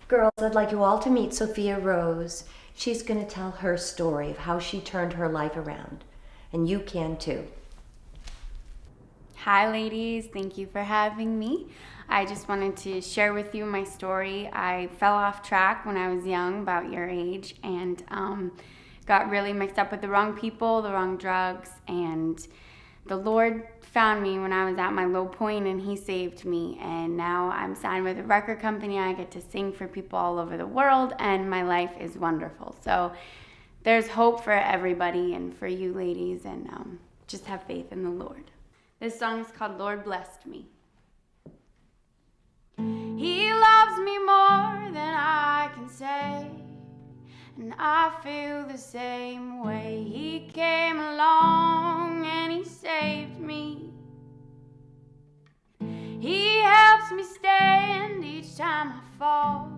Girls, I'd like you all to meet Sophia Rose. She's going to tell her story of how she turned her life around. And you can too. Hi ladies, thank you for having me. I just wanted to share with you my story. I fell off track when I was young, about your age, and got really mixed up with the wrong people, the wrong drugs, and the Lord found me when I was at my low point and He saved me. And now I'm signed with a record company. I get to sing for people all over the world and my life is wonderful. So there's hope for everybody and for you ladies, and just have faith in the Lord. This song is called Lord Blessed Me. He loves me more than I can say, and I feel the same way. He came along and He saved me. He helps me stand each time I fall.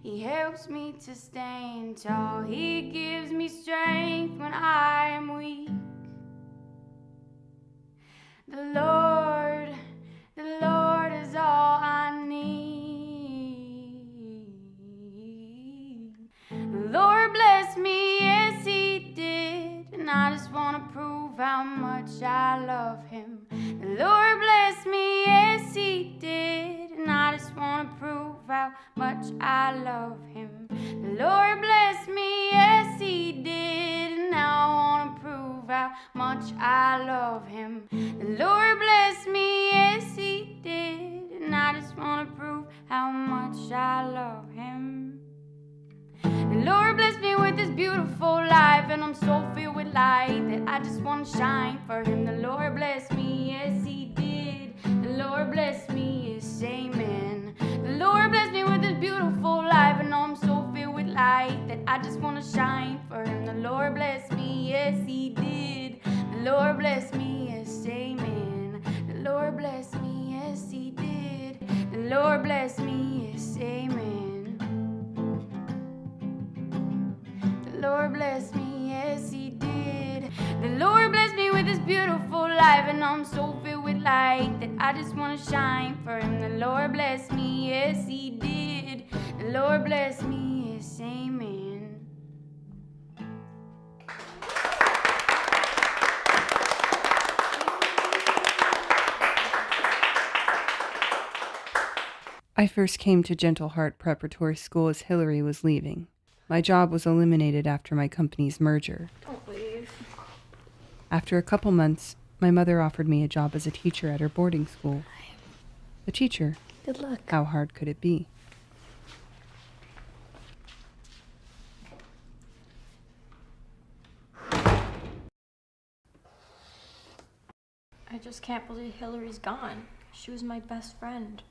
He helps me to stand tall. He gives me strength when I am weak. The Lord is all I need. The Lord bless me, yes He did, and I just want to prove how much I love Him. The Lord bless me, yes He did, and I just want to prove how much I love Him. The Lord bless me, yes He did, and now I want to prove how much I love Him. The Lord bless me, yes He did, and I just want to prove how much I love Him. The Lord blessed me with this beautiful life, and I'm so filled with light that I just want to shine for Him. The Lord bless me, yes He did. The Lord bless me, yes, amen. The Lord blessed me with this beautiful life, and I'm so filled with light that I just want to shine for Him. The Lord bless me, yes He did. The Lord bless me, yes, amen. The Lord bless me, yes He did. The Lord bless me, yes, amen. The Lord bless me, yes He did. The Lord blessed me with this beautiful life, and I'm so filled with light that I just want to shine for Him. The Lord bless me, yes He did. The Lord bless me, yes, amen. I first came to Gentle Heart Preparatory School as Hillary was leaving. My job was eliminated after my company's merger. Don't leave. After a couple months, my mother offered me a job as a teacher at her boarding school. A teacher. Good luck. How hard could it be? I just can't believe Hillary's gone. She was my best friend.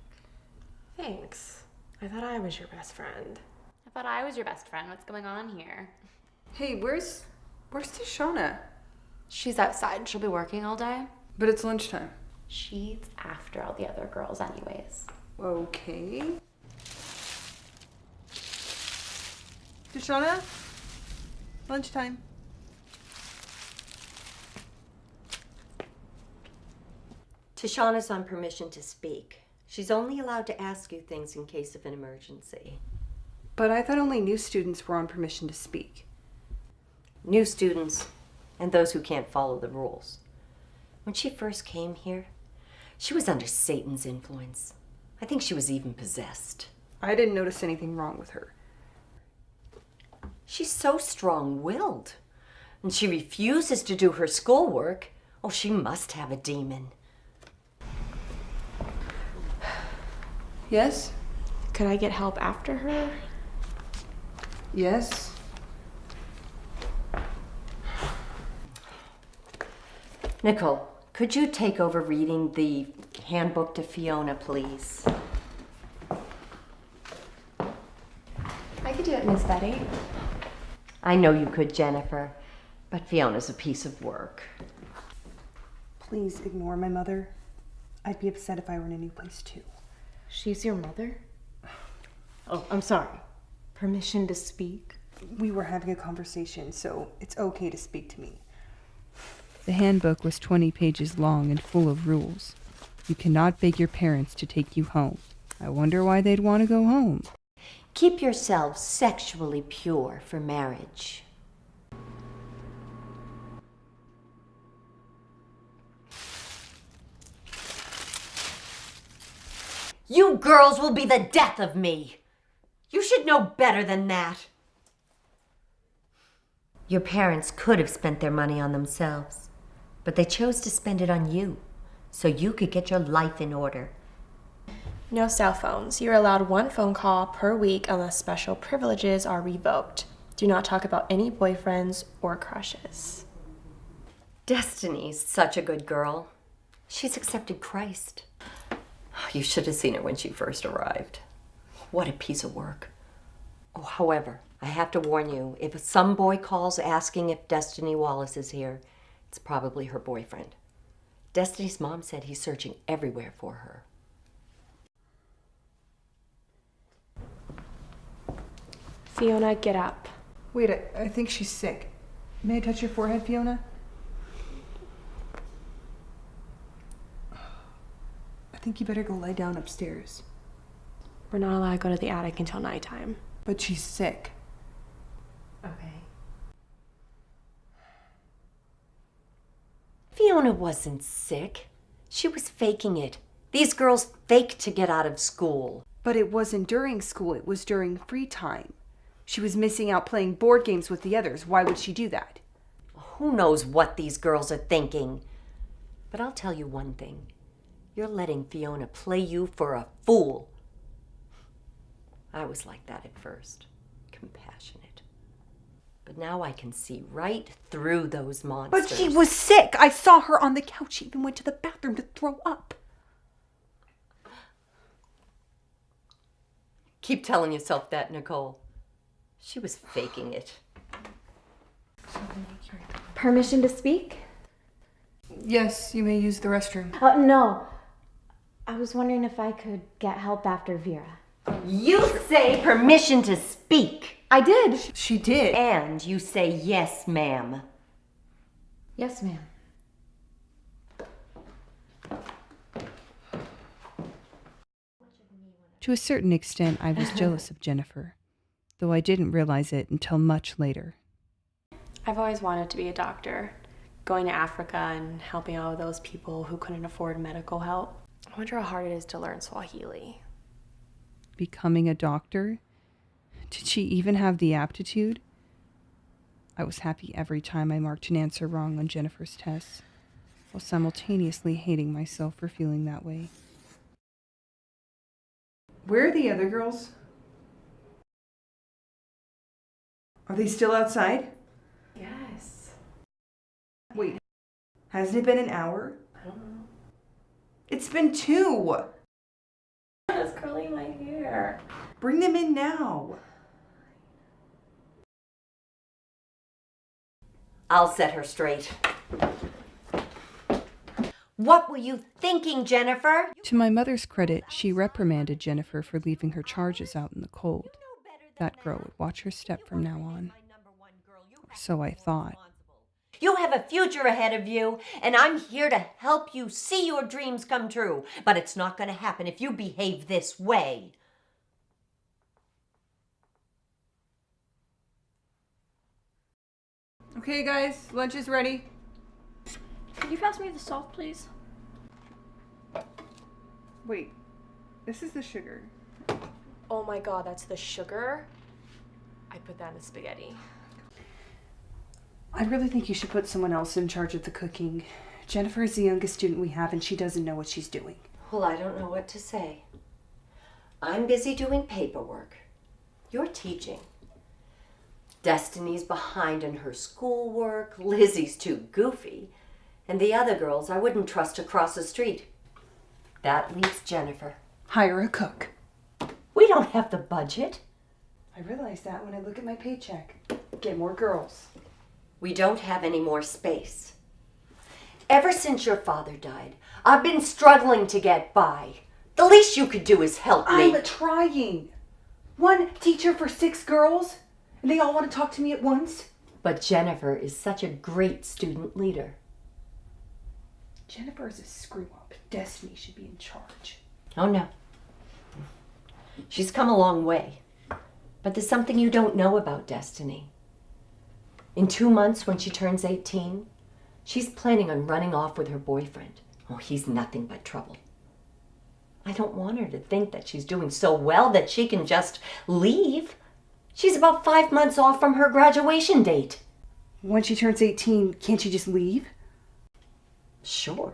Thanks. I thought I was your best friend. I thought I was your best friend. What's going on here? Hey, where's Tishona? She's outside. She'll be working all day. But it's lunchtime. She's after all the other girls anyways. Okay. Tishona? Lunchtime. Tishana's on permission to speak. She's only allowed to ask you things in case of an emergency. But I thought only new students were on permission to speak. New students and those who can't follow the rules. When she first came here, she was under Satan's influence. I think she was even possessed. I didn't notice anything wrong with her. She's so strong-willed, and she refuses to do her schoolwork. Oh, she must have a demon. Yes? Could I get help after her? Yes? Nicole, could you take over reading the handbook to Fiona, please? I could do it, Miss Betty. I know you could, Jennifer, but Fiona's a piece of work. Please ignore my mother. I'd be upset if I were in a new place too. She's your mother? Oh, I'm sorry. Permission to speak? We were having a conversation, so it's okay to speak to me. The handbook was 20 pages long and full of rules. You cannot beg your parents to take you home. I wonder why they'd want to go home. Keep yourselves sexually pure for marriage. You girls will be the death of me. You should know better than that. Your parents could have spent their money on themselves, but they chose to spend it on you, so you could get your life in order. No cell phones. You're allowed 1 phone call per week unless special privileges are revoked. Do not talk about any boyfriends or crushes. Destiny's such a good girl. She's accepted Christ. You should have seen her when she first arrived. What a piece of work. Oh, however, I have to warn you, if some boy calls asking if Destiny Wallace is here, it's probably her boyfriend. Destiny's mom said he's searching everywhere for her. Fiona, get up. Wait, I think she's sick. May I touch your forehead, Fiona? I think you better go lie down upstairs. We're not allowed to go to the attic until nighttime. But she's sick. Okay. Fiona wasn't sick. She was faking it. These girls fake to get out of school. But it wasn't during school, it was during free time. She was missing out playing board games with the others. Why would she do that? Who knows what these girls are thinking? But I'll tell you one thing. You're letting Fiona play you for a fool. I was like that at first. Compassionate. But now I can see right through those monsters. But she was sick. I saw her on the couch. She even went to the bathroom to throw up. Keep telling yourself that, Nicole. She was faking it. Permission to speak? Yes, you may use the restroom. No. I was wondering if I could get help after Vera. You say permission to speak. I did. She did. And you say yes, ma'am. Yes, ma'am. To a certain extent, I was jealous of Jennifer, though I didn't realize it until much later. I've always wanted to be a doctor, going to Africa and helping out those people who couldn't afford medical help. I wonder how hard it is to learn Swahili. Becoming a doctor? Did she even have the aptitude? I was happy every time I marked an answer wrong on Jennifer's tests, while simultaneously hating myself for feeling that way. Where are the other girls? Are they still outside? Yes. Wait, hasn't it been an hour? I don't know. It's been 2. I was curling my hair. Bring them in now. I'll set her straight. What were you thinking, Jennifer? To my mother's credit, she reprimanded Jennifer for leaving her charges out in the cold. That girl would watch her step from now on. Or so I thought. You have a future ahead of you, and I'm here to help you see your dreams come true. But it's not going to happen if you behave this way. Okay, guys, lunch is ready. Could you pass me the salt, please? Wait, this is the sugar. Oh my god, that's the sugar? I put that in the spaghetti. I really think you should put someone else in charge of the cooking. Jennifer is the youngest student we have, and she doesn't know what she's doing. Well, I don't know what to say. I'm busy doing paperwork. You're teaching. Destiny's behind in her schoolwork. Lizzie's too goofy. And the other girls I wouldn't trust to cross the street. That leaves Jennifer. Hire a cook. We don't have the budget. I realize that when I look at my paycheck. Get more girls. We don't have any more space. Ever since your father died, I've been struggling to get by. The least you could do is help me. I'm trying. 1 teacher for 6 girls? And they all want to talk to me at once? But Jennifer is such a great student leader. Jennifer is a screw-up. Destiny should be in charge. Oh, no. She's come a long way. But there's something you don't know about Destiny. In 2 months, when she turns 18, she's planning on running off with her boyfriend. Oh, he's nothing but trouble. I don't want her to think that she's doing so well that she can just leave. She's about 5 months off from her graduation date. When she turns 18, can't she just leave? Sure.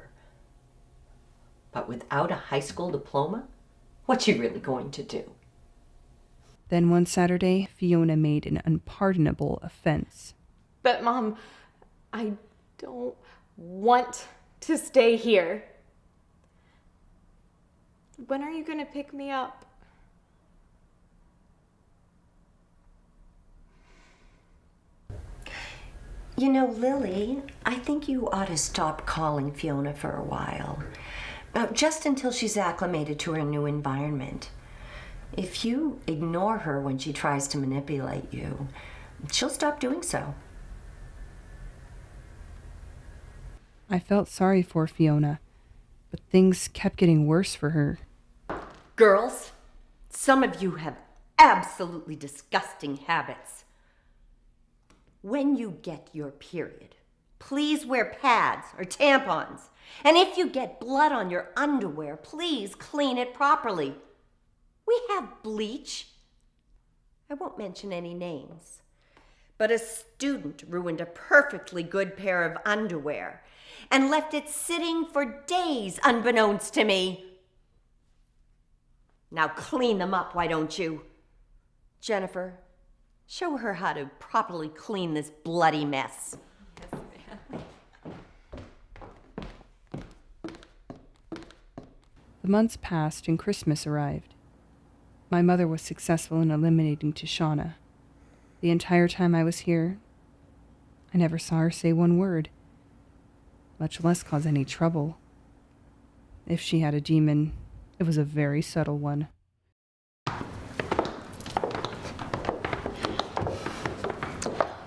But without a high school diploma, what's she really going to do? Then one Saturday, Fiona made an unpardonable offense. But Mom, I don't want to stay here. When are you gonna pick me up? You know, Lily, I think you ought to stop calling Fiona for a while. Just until she's acclimated to her new environment. If you ignore her when she tries to manipulate you, she'll stop doing so. I felt sorry for Fiona, but things kept getting worse for her. Girls, some of you have absolutely disgusting habits. When you get your period, please wear pads or tampons. And if you get blood on your underwear, please clean it properly. We have bleach. I won't mention any names. But a student ruined a perfectly good pair of underwear and left it sitting for days unbeknownst to me. Now clean them up, why don't you? Jennifer, show her how to properly clean this bloody mess. The months passed and Christmas arrived. My mother was successful in eliminating Tishana. The entire time I was here, I never saw her say one word, much less cause any trouble. If she had a demon, it was a very subtle one.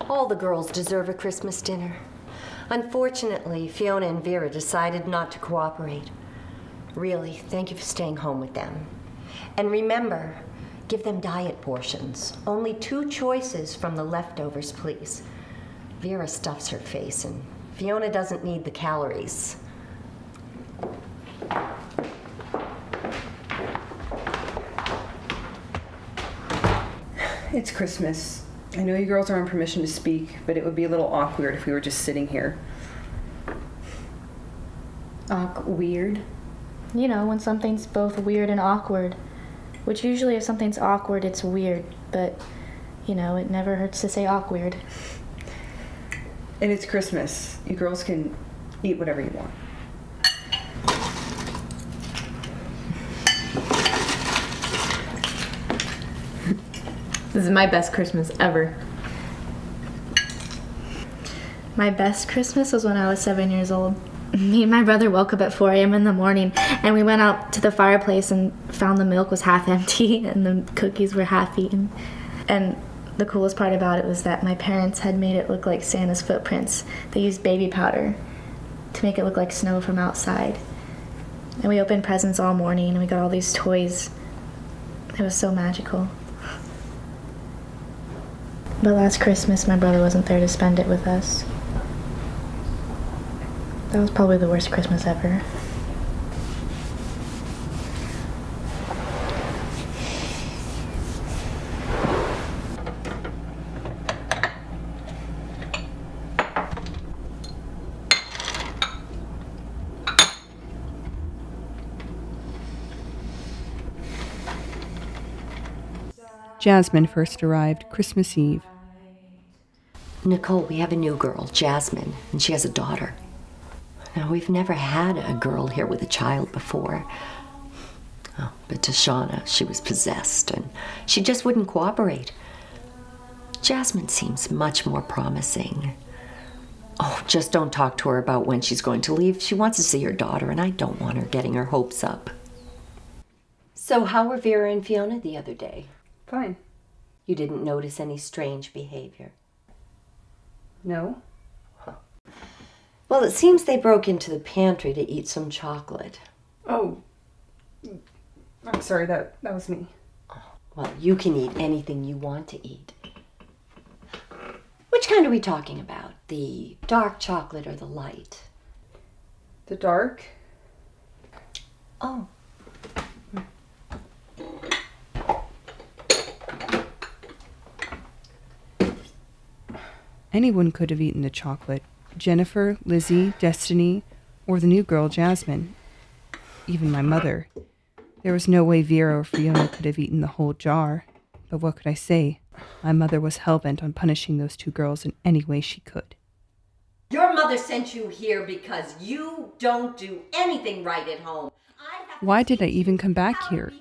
All the girls deserve a Christmas dinner. Unfortunately, Fiona and Vera decided not to cooperate. Really, thank you for staying home with them. And remember, give them diet portions. Only 2 choices from the leftovers, please. Vera stuffs her face, and Fiona doesn't need the calories. It's Christmas. I know you girls are on permission to speak, but it would be a little awkward if we were just sitting here. Weird? You know, when something's both weird and awkward. Which usually if something's awkward, it's weird. But, you know, it never hurts to say awkward. And it's Christmas. You girls can eat whatever you want. This is my best Christmas ever. My best Christmas was when I was 7 years old. Me and my brother woke up at 4 a.m. in the morning and we went out to the fireplace and found the milk was half empty and the cookies were half eaten. And the coolest part about it was that my parents had made it look like Santa's footprints. They used baby powder to make it look like snow from outside. And we opened presents all morning and we got all these toys. It was so magical. But last Christmas, my brother wasn't there to spend it with us. That was probably the worst Christmas ever. Jasmine first arrived Christmas Eve. Nicole, we have a new girl, Jasmine, and she has a daughter. Now, we've never had a girl here with a child before. Oh, but Tishana, she was possessed, and she just wouldn't cooperate. Jasmine seems much more promising. Oh, just don't talk to her about when she's going to leave. She wants to see her daughter, and I don't want her getting her hopes up. So how were Vera and Fiona the other day? Fine. You didn't notice any strange behavior? No? Well, it seems they broke into the pantry to eat some chocolate. Oh. I'm sorry, that was me. Well, you can eat anything you want to eat. Which kind are we talking about? The dark chocolate or the light? The dark? Oh. Anyone could have eaten the chocolate. Jennifer, Lizzie, Destiny, or the new girl, Jasmine. Even my mother. There was no way Vera or Fiona could have eaten the whole jar. But what could I say? My mother was hell-bent on punishing those two girls in any way she could. Your mother sent you here because you don't do anything right at home. Why did I even come back here?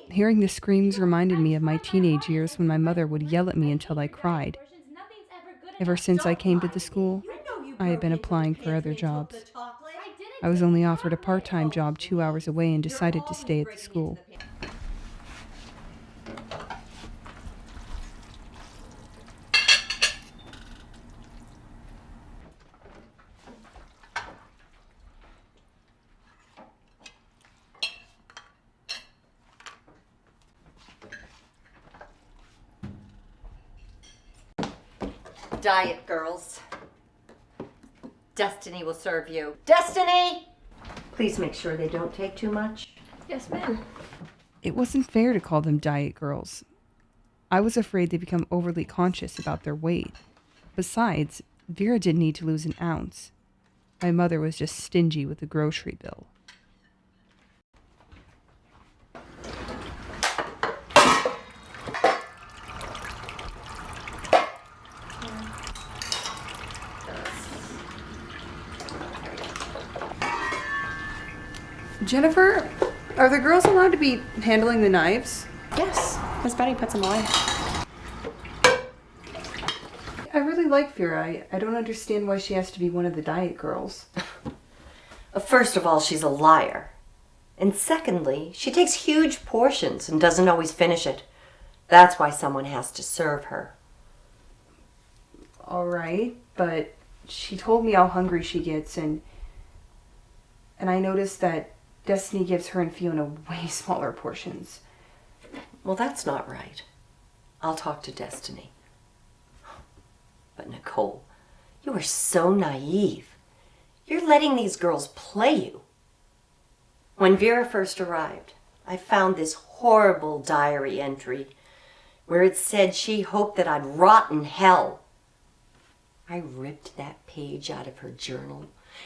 Hearing the screams reminded me of my teenage years when my mother would yell at me until I cried. Ever since I came to the school, I had been applying for other jobs. I was only offered a part-time job 2 hours away and decided to stay at the school. Diet, girls. Destiny will serve you. Destiny! Please make sure they don't take too much. Yes, ma'am. It wasn't fair to call them diet girls. I was afraid they'd become overly conscious about their weight. Besides, Vera didn't need to lose an ounce. My mother was just stingy with the grocery bill. Jennifer, are the girls allowed to be handling the knives? Yes, Miss Betty puts them away. I really like Vera. I don't understand why she has to be one of the diet girls. First of all, she's a liar. And secondly, she takes huge portions and doesn't always finish it. That's why someone has to serve her. All right, but she told me how hungry she gets, and I noticed that Destiny gives her and Fiona way smaller portions. Well, that's not right. I'll talk to Destiny. But Nicole, you are so naive. You're letting these girls play you. When Vera first arrived, I found this horrible diary entry where it said she hoped that I'd rot in hell. I ripped that page out of her journal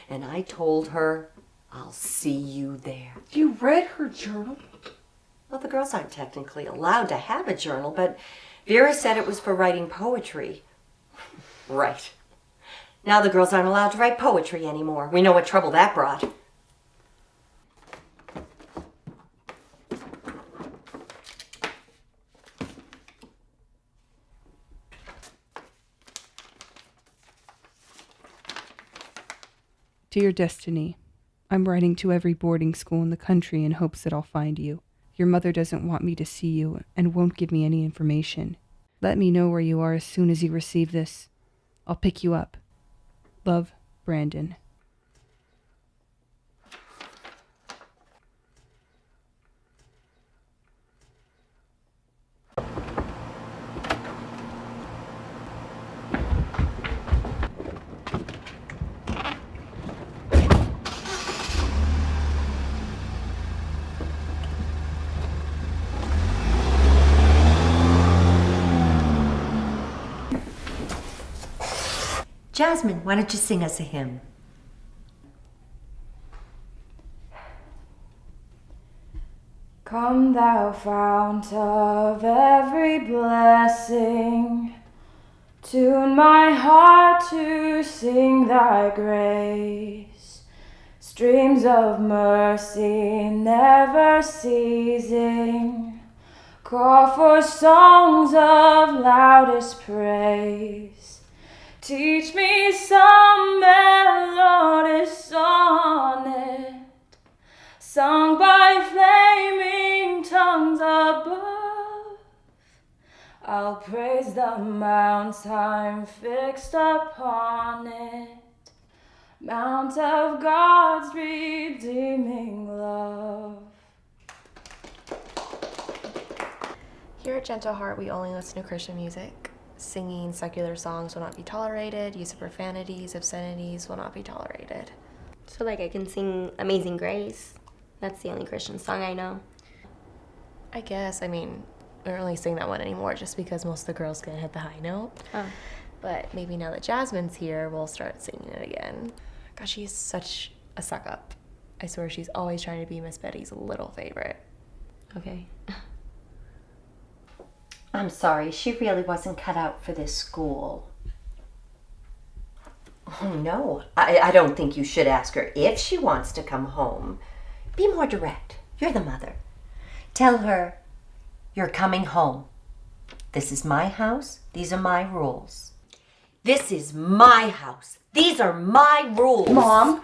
and I told her, I'll see you there. You read her journal? Well, the girls aren't technically allowed to have a journal, but Vera said it was for writing poetry. Right. Now the girls aren't allowed to write poetry anymore. We know what trouble that brought. Dear Destiny, I'm writing to every boarding school in the country in hopes that I'll find you. Your mother doesn't want me to see you and won't give me any information. Let me know where you are as soon as you receive this. I'll pick you up. Love, Brandon. Jasmine, why don't you sing us a hymn? Come, thou fount of every blessing, tune my heart to sing thy grace. Streams of mercy never ceasing, call for songs of loudest praise. Teach me some melodious sonnet, sung by flaming tongues above. I'll praise the mount I'm fixed upon it, mount of God's redeeming love. Here at Gentle Heart, we only listen to Christian music. Singing secular songs will not be tolerated. Use of profanities, obscenities will not be tolerated. So like I can sing Amazing Grace. That's the only Christian song I know. I guess, I mean, we don't really sing that one anymore just because most of the girls can hit the high note. Oh. But maybe now that Jasmine's here, we'll start singing it again. Gosh, she's such a suck up. I swear she's always trying to be Miss Betty's little favorite. Okay. I'm sorry, she really wasn't cut out for this school. Oh no, I don't think you should ask her if she wants to come home. Be more direct. You're the mother. Tell her, you're coming home. This is my house. These are my rules. This is my house. These are my rules. Mom,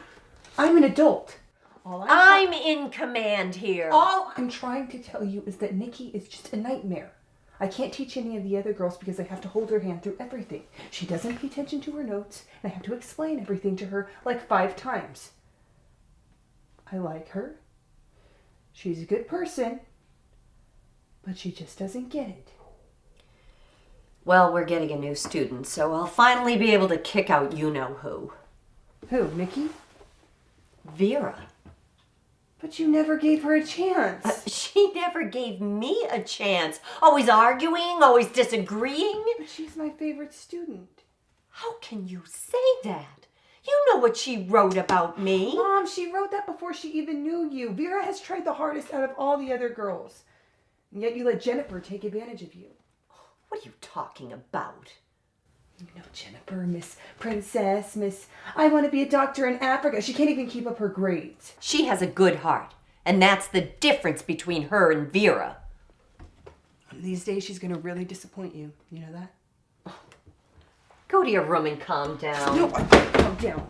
I'm an adult. I'm in command here. All I'm trying to tell you is that Nikki is just a nightmare. I can't teach any of the other girls because I have to hold her hand through everything. She doesn't pay attention to her notes, and I have to explain everything to her like 5 times. I like her. She's a good person, but she just doesn't get it. Well, we're getting a new student, so I'll finally be able to kick out you-know-who. Who, Nikki? Vera. But you never gave her a chance. She never gave me a chance. Always arguing, always disagreeing. But she's my favorite student. How can you say that? You know what she wrote about me. Mom, she wrote that before she even knew you. Vera has tried the hardest out of all the other girls. And yet you let Jennifer take advantage of you. What are you talking about? You know, Jennifer, Miss Princess, Miss I want to be a doctor in Africa. She can't even keep up her grades. She has a good heart, and that's the difference between her and Vera. These days she's going to really disappoint you. You know that? Go to your room and calm down. No, I can't calm down.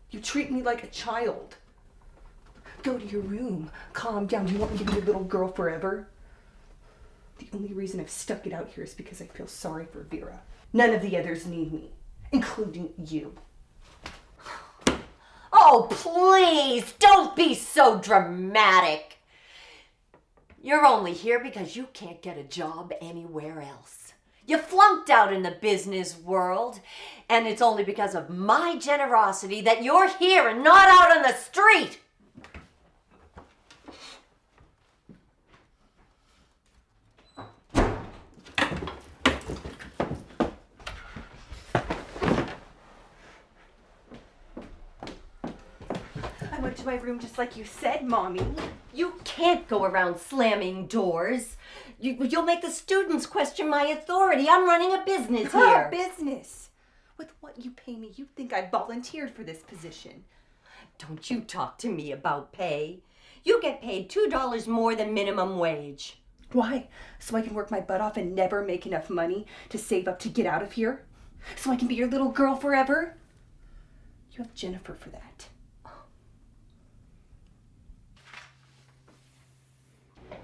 You treat me like a child. Go to your room. Calm down. Do you want me to be your little girl forever? The only reason I've stuck it out here is because I feel sorry for Vera. None of the others need me, including you. Oh, please, don't be so dramatic. You're only here because you can't get a job anywhere else. You flunked out in the business world, and it's only because of my generosity that you're here and not out on the street. I went to my room just like you said, Mommy. You can't go around slamming doors. You'll make the students question my authority. I'm running a business here. Business. With what you pay me, you think I volunteered for this position. Don't you talk to me about pay. You get paid $2 more than minimum wage. Why? So I can work my butt off and never make enough money to save up to get out of here? So I can be your little girl forever? You have Jennifer for that.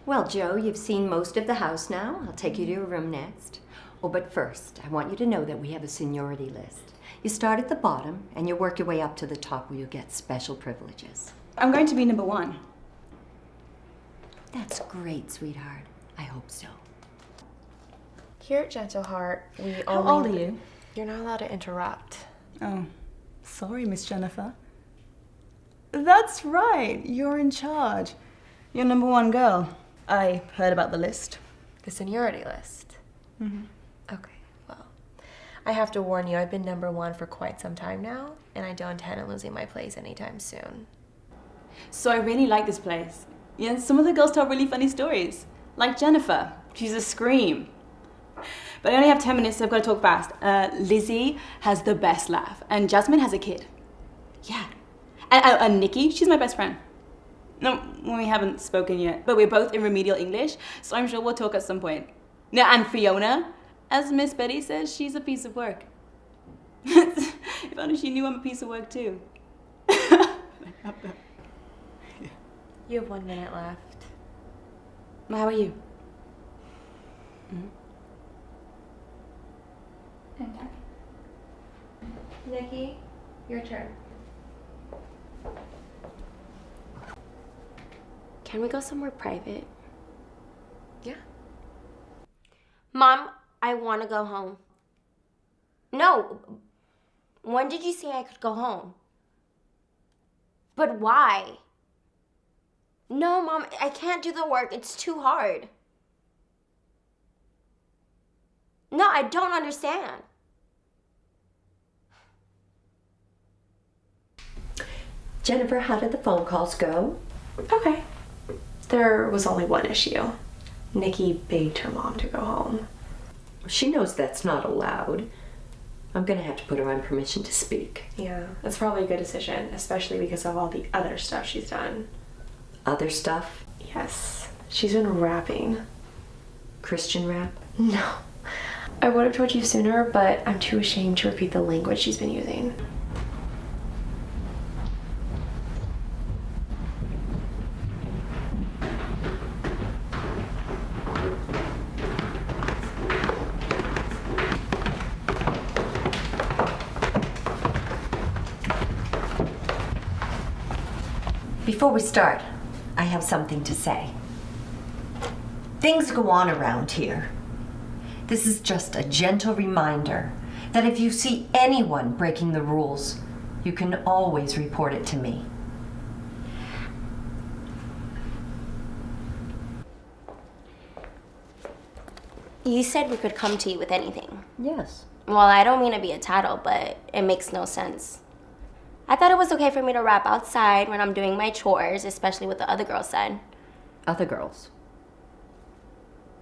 Well, Joe, you've seen most of the house now. I'll take you to your room next. Oh, but first, I want you to know that we have a seniority list. You start at the bottom, and you work your way up to the top where you get special privileges. I'm going to be number 1. That's great, sweetheart. I hope so. Here at Gentle Heart, we How old are you? You're not allowed to interrupt. Oh, sorry, Miss Jennifer. That's right, you're in charge. You're number 1 girl. I heard about the list. The seniority list? Mm-hmm. Okay, well, I have to warn you, I've been number 1 for quite some time now, and I don't intend on losing my place anytime soon. So I really like this place. Yeah, some of the girls tell really funny stories. Like Jennifer, she's a scream. But I only have 10 minutes, so I've got to talk fast. Lizzie has the best laugh, and Jasmine has a kid. Yeah. And Nikki, she's my best friend. No, we haven't spoken yet, but we're both in remedial English, so I'm sure we'll talk at some point. Yeah, and Fiona, as Miss Betty says, she's a piece of work. If only she knew I'm a piece of work too. You have 1 minute left. How are you? Okay. Nikki, your turn. Can we go somewhere private? Yeah. Mom, I want to go home. No. When did you say I could go home? But why? No, Mom, I can't do the work. It's too hard. No, I don't understand. Jennifer, how did the phone calls go? Okay. There was only one issue. Nikki begged her mom to go home. She knows that's not allowed. I'm gonna have to put her on permission to speak. Yeah, that's probably a good decision, especially because of all the other stuff she's done. Other stuff? Yes, she's been rapping. Christian rap? No. I would have told you sooner, but I'm too ashamed to repeat the language she's been using. Before we start, I have something to say. Things go on around here. This is just a gentle reminder that if you see anyone breaking the rules, you can always report it to me. You said we could come to you with anything. Yes. Well, I don't mean to be a tattle, but it makes no sense. I thought it was okay for me to rap outside when I'm doing my chores, especially what the other girls said. Other girls?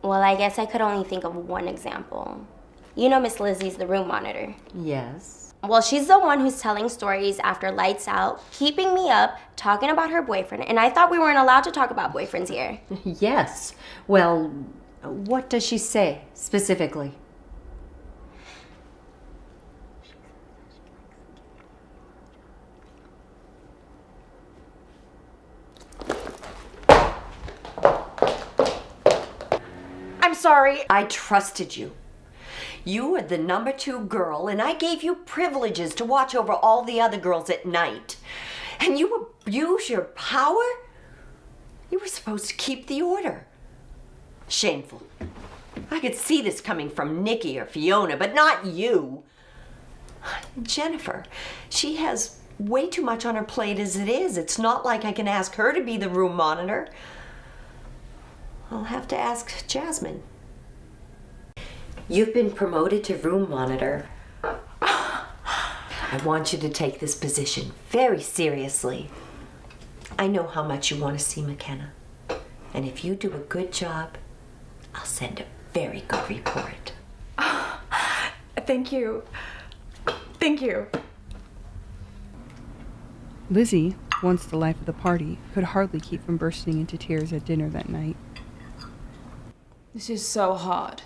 Well, I guess I could only think of one example. You know Miss Lizzie's the room monitor. Yes. Well, she's the one who's telling stories after lights out, keeping me up, talking about her boyfriend, and I thought we weren't allowed to talk about boyfriends here. Yes. Well, what does she say specifically? I'm sorry. I trusted you. You were the number 2 girl, and I gave you privileges to watch over all the other girls at night. And you abuse your power? You were supposed to keep the order. Shameful. I could see this coming from Nikki or Fiona, but not you. Jennifer, she has way too much on her plate as it is. It's not like I can ask her to be the room monitor. I'll have to ask Jasmine. You've been promoted to room monitor. I want you to take this position very seriously. I know how much you want to see McKenna. And if you do a good job, I'll send a very good report. Thank you. Thank you. Lizzie, once the life of the party, could hardly keep from bursting into tears at dinner that night. This is so hard.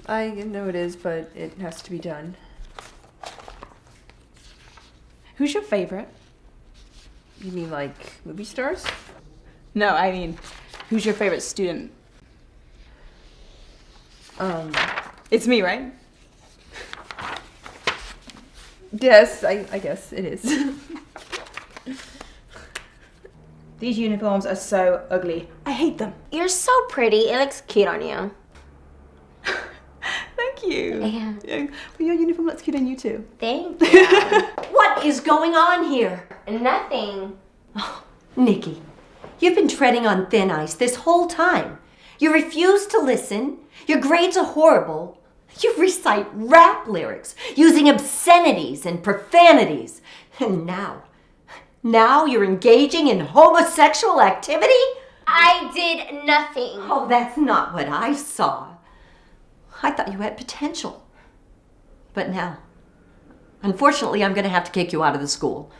I know it is, but it has to be done. Who's your favorite? You mean like movie stars? No, I mean, who's your favorite student? It's me, right? Yes, I guess it is. These uniforms are so ugly. I hate them. You're so pretty. It looks cute on you. Thank you. Yeah. Well, your uniform looks cute on you too. Thank you. What is going on here? Nothing. Oh, Nikki, you've been treading on thin ice this whole time. You refuse to listen. Your grades are horrible. You recite rap lyrics using obscenities and profanities. And now you're engaging in homosexual activity? I did nothing. Oh, that's not what I saw. I thought you had potential. But now, unfortunately, I'm going to have to kick you out of the school.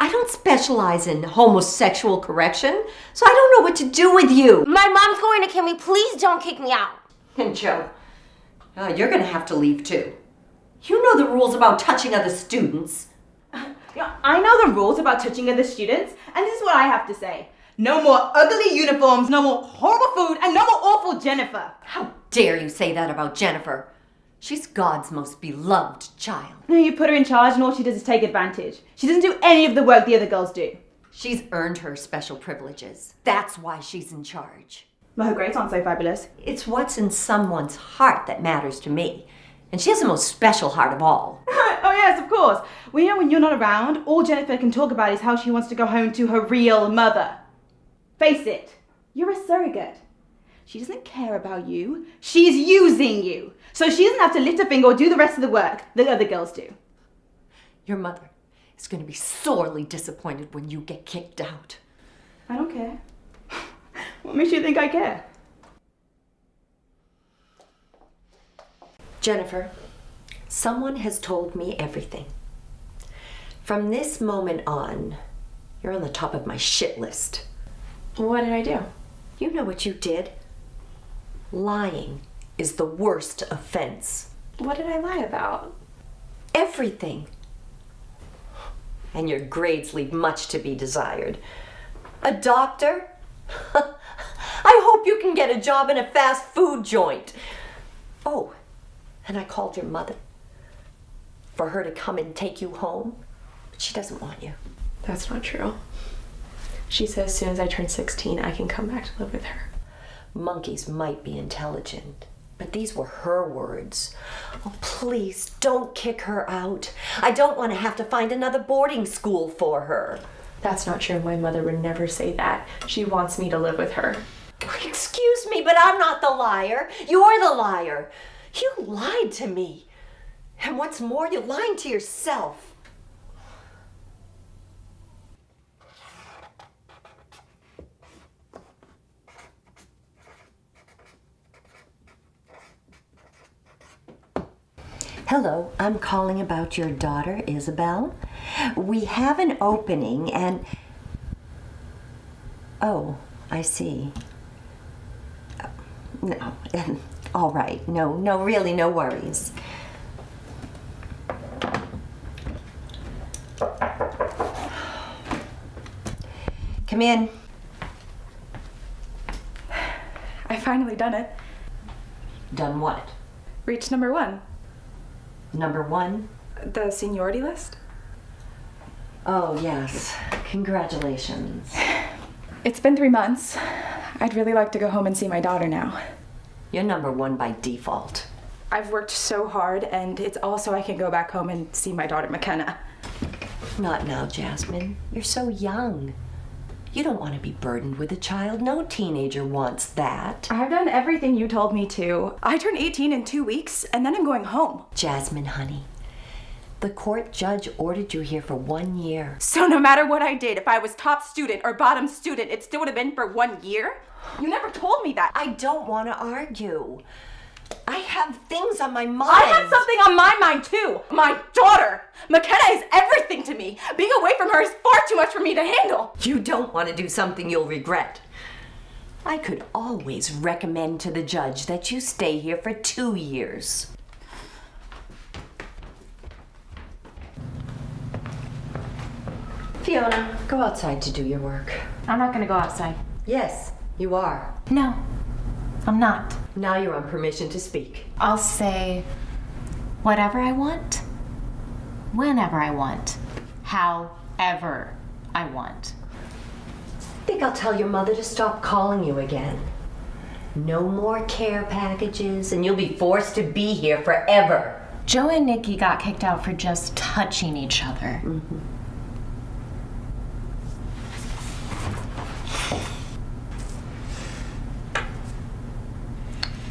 I don't specialize in homosexual correction, so I don't know what to do with you. My mom's going to kill me. Please don't kick me out. And Joe, you're going to have to leave too. You know the rules about touching other students. Yeah, I know the rules about touching other students, and this is what I have to say. No more ugly uniforms, no more horrible food, and no more awful Jennifer. How dare you say that about Jennifer? She's God's most beloved child. You put her in charge and all she does is take advantage. She doesn't do any of the work the other girls do. She's earned her special privileges. That's why she's in charge. Well, her grades aren't so fabulous. It's what's in someone's heart that matters to me. And she has the most special heart of all. Oh yes, of course. Well, you know, when you're not around, all Jennifer can talk about is how she wants to go home to her real mother. Face it, you're a surrogate. She doesn't care about you. She's using you. So she doesn't have to lift a finger or do the rest of the work that other girls do. Your mother is going to be sorely disappointed when you get kicked out. I don't care. What makes you think I care? Jennifer, someone has told me everything. From this moment on, you're on the top of my shit list. What did I do? You know what you did. Lying is the worst offense. What did I lie about? Everything. And your grades leave much to be desired. A doctor? I hope you can get a job in a fast food joint. Oh, and I called your mother for her to come and take you home, but she doesn't want you. That's not true. She says as soon as I turn 16, I can come back to live with her. Monkeys might be intelligent, but these were her words. Oh, please, don't kick her out. I don't want to have to find another boarding school for her. That's not true. My mother would never say that. She wants me to live with her. Excuse me, but I'm not the liar. You're the liar. You lied to me. And what's more, you're lying to yourself. Hello, I'm calling about your daughter, Isabel. We have an opening and... Oh, I see. No, all right. No, really, no worries. Come in. I finally done it. Done what? Reached number 1. Number 1? The seniority list? Oh, yes. Congratulations. It's been 3 months. I'd really like to go home and see my daughter now. You're number 1 by default. I've worked so hard, and it's also I can go back home and see my daughter McKenna. Not now, Jasmine. You're so young. You don't want to be burdened with a child. No teenager wants that. I've done everything you told me to. I turn 18 in 2 weeks, and then I'm going home. Jasmine, honey, the court judge ordered you here for 1 year. So no matter what I did, if I was top student or bottom student, it still would have been for 1 year? You never told me that. I don't want to argue. I have things on my mind. I have something on my mind too. My daughter. McKenna is everything to me. Being away from her is far too much for me to handle. You don't want to do something you'll regret. I could always recommend to the judge that you stay here for 2 years. Fiona, go outside to do your work. I'm not gonna go outside. Yes, you are. No, I'm not. Now you're on permission to speak. I'll say whatever I want, whenever I want, however I want. I think I'll tell your mother to stop calling you again. No more care packages, and you'll be forced to be here forever. Joe and Nikki got kicked out for just touching each other. Mm-hmm.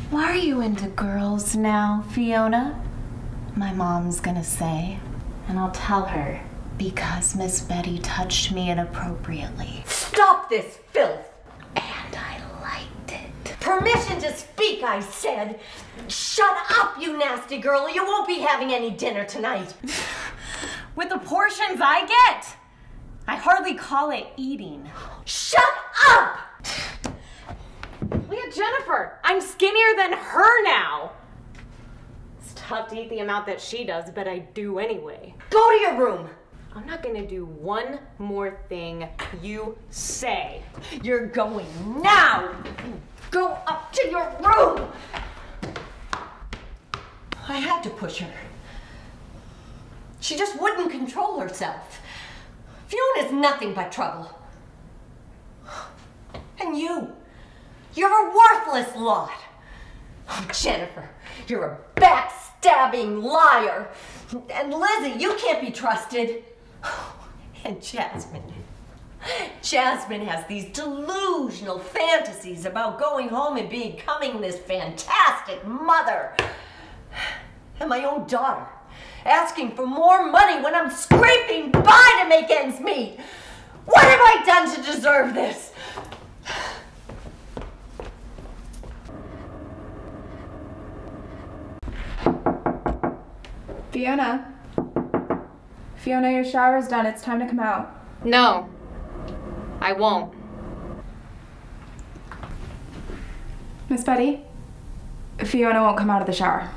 Why are you into girls now, Fiona? My mom's gonna say, and I'll tell her, because Miss Betty touched me inappropriately. Stop this filth! And I liked it. Permission to speak, I said! Shut up, you nasty girl, or you won't be having any dinner tonight. With the portions I get, I hardly call it eating. Shut up! Leah Jennifer, I'm skinnier than her now. It's tough to eat the amount that she does, but I do anyway. Go to your room. I'm not gonna do one more thing you say. You're going now. Go up to your room. I had to push her. She just wouldn't control herself. Fiona's nothing but trouble. And you You're a worthless lot. Oh, Jennifer, you're a backstabbing liar. And Lizzie, you can't be trusted. And Jasmine. Jasmine has these delusional fantasies about going home and becoming this fantastic mother. And my own daughter, asking for more money when I'm scraping by to make ends meet. What have I done to deserve this? Fiona? Fiona, your shower's done. It's time to come out. No, I won't. Miss Betty? Fiona won't come out of the shower.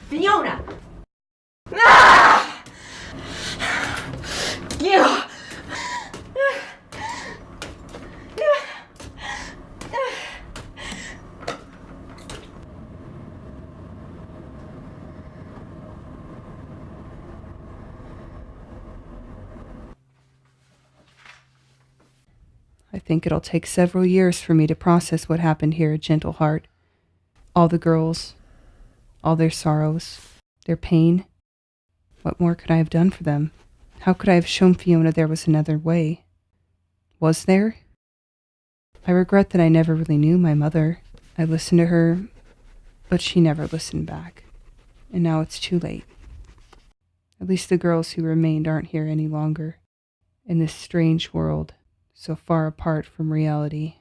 Fiona! Ah! Yeah. I think it'll take several years for me to process what happened here at Gentle Heart. All the girls, all their sorrows, their pain. What more could I have done for them? How could I have shown Fiona there was another way? Was there? I regret that I never really knew my mother. I listened to her, but she never listened back. And now it's too late. At least the girls who remained aren't here any longer. In this strange world, so far apart from reality.